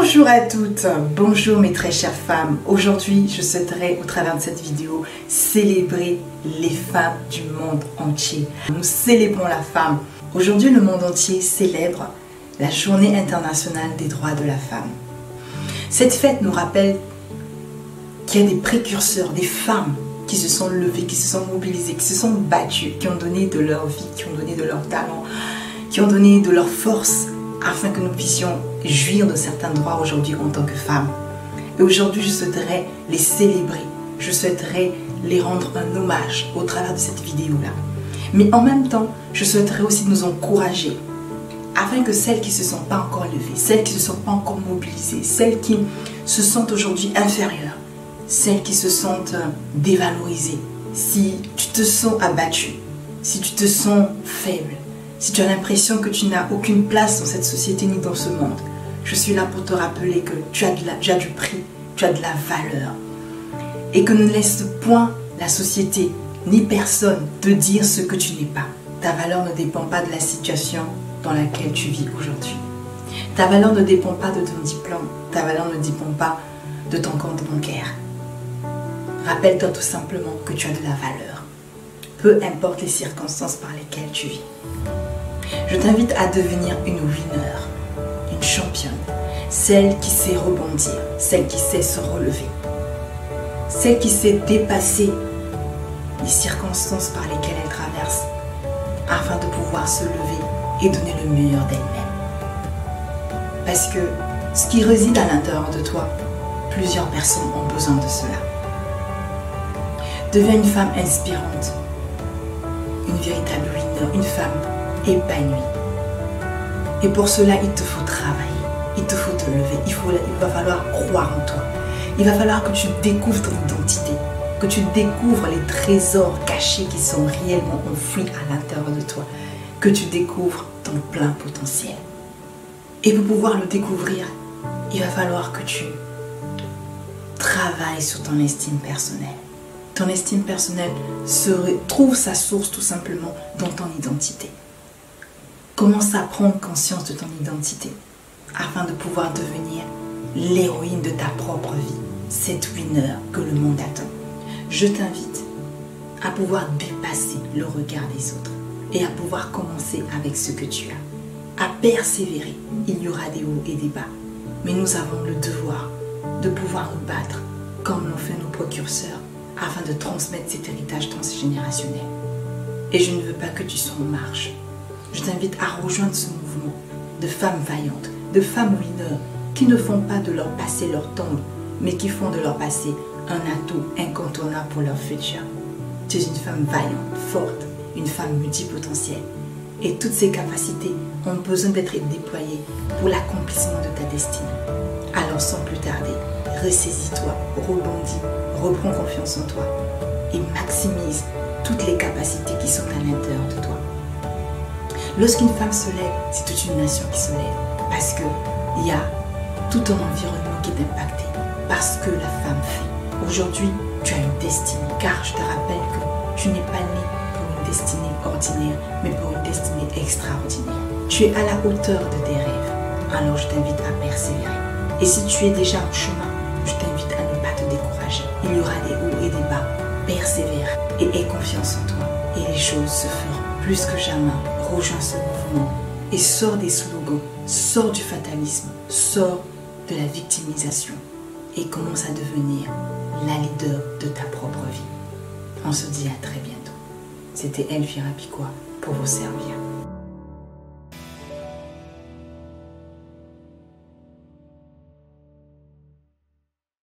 Bonjour à toutes, bonjour mes très chères femmes. Aujourd'hui, je souhaiterais au travers de cette vidéo célébrer les femmes du monde entier. Nous célébrons la femme. Aujourd'hui, le monde entier célèbre la Journée internationale des droits de la femme. Cette fête nous rappelle qu'il y a des précurseurs, des femmes qui se sont levées, qui se sont mobilisées, qui se sont battues, qui ont donné de leur vie, qui ont donné de leur talent, qui ont donné de leur force afin que nous puissions jouir de certains droits aujourd'hui en tant que femmes. Et aujourd'hui, je souhaiterais les célébrer, je souhaiterais les rendre un hommage au travers de cette vidéo-là. Mais en même temps, je souhaiterais aussi nous encourager afin que celles qui ne se sont pas encore levées, celles qui ne se sont pas encore mobilisées, celles qui se sentent aujourd'hui inférieures, celles qui se sentent dévalorisées, si tu te sens abattu, si tu te sens faible, si tu as l'impression que tu n'as aucune place dans cette société ni dans ce monde, je suis là pour te rappeler que tu as du prix, tu as de la valeur. Et que ne laisse point la société ni personne te dire ce que tu n'es pas. Ta valeur ne dépend pas de la situation dans laquelle tu vis aujourd'hui. Ta valeur ne dépend pas de ton diplôme, ta valeur ne dépend pas de ton compte bancaire. Rappelle-toi tout simplement que tu as de la valeur, peu importe les circonstances par lesquelles tu vis. Je t'invite à devenir une winner, une championne, celle qui sait rebondir, celle qui sait se relever, celle qui sait dépasser les circonstances par lesquelles elle traverse afin de pouvoir se lever et donner le meilleur d'elle-même. Parce que ce qui réside à l'intérieur de toi, plusieurs personnes ont besoin de cela. Deviens une femme inspirante, une véritable winner, une femme épanouie. Et pour cela, il te faut travailler, il te faut te lever, il va falloir croire en toi. Il va falloir que tu découvres ton identité, que tu découvres les trésors cachés qui sont réellement enfouis à l'intérieur de toi, que tu découvres ton plein potentiel. Et pour pouvoir le découvrir, il va falloir que tu travailles sur ton estime personnelle. Ton estime personnelle trouve sa source tout simplement dans ton identité. Commence à prendre conscience de ton identité afin de pouvoir devenir l'héroïne de ta propre vie, cette winner que le monde attend. Je t'invite à pouvoir dépasser le regard des autres et à pouvoir commencer avec ce que tu as. À persévérer, il y aura des hauts et des bas, mais nous avons le devoir de pouvoir nous battre comme l'ont fait nos précurseurs afin de transmettre cet héritage transgénérationnel. Et je ne veux pas que tu sois en marche. Je t'invite à rejoindre ce mouvement de femmes vaillantes, de femmes winners qui ne font pas de leur passé leur tombe, mais qui font de leur passé un atout incontournable pour leur futur. Tu es une femme vaillante, forte, une femme multipotentielle. Et toutes ces capacités ont besoin d'être déployées pour l'accomplissement de ta destinée. Alors sans plus tarder, ressaisis-toi, rebondis, reprends confiance en toi et maximise toutes les capacités qui sont à l'intérieur de toi. Lorsqu'une femme se lève, c'est toute une nation qui se lève parce qu'il y a tout un environnement qui est impacté parce que la femme fait. Aujourd'hui, tu as une destinée car je te rappelle que tu n'es pas née pour une destinée ordinaire mais pour une destinée extraordinaire. Tu es à la hauteur de tes rêves, alors je t'invite à persévérer. Et si tu es déjà au chemin, je t'invite à ne pas te décourager. Il y aura des hauts et des bas. Persévère et aie confiance en toi et les choses se feront. Plus que jamais, rejoins ce mouvement et sors des slogans, sors du fatalisme, sors de la victimisation et commence à devenir la leader de ta propre vie. On se dit à très bientôt. C'était Elvira Piquois pour vous servir.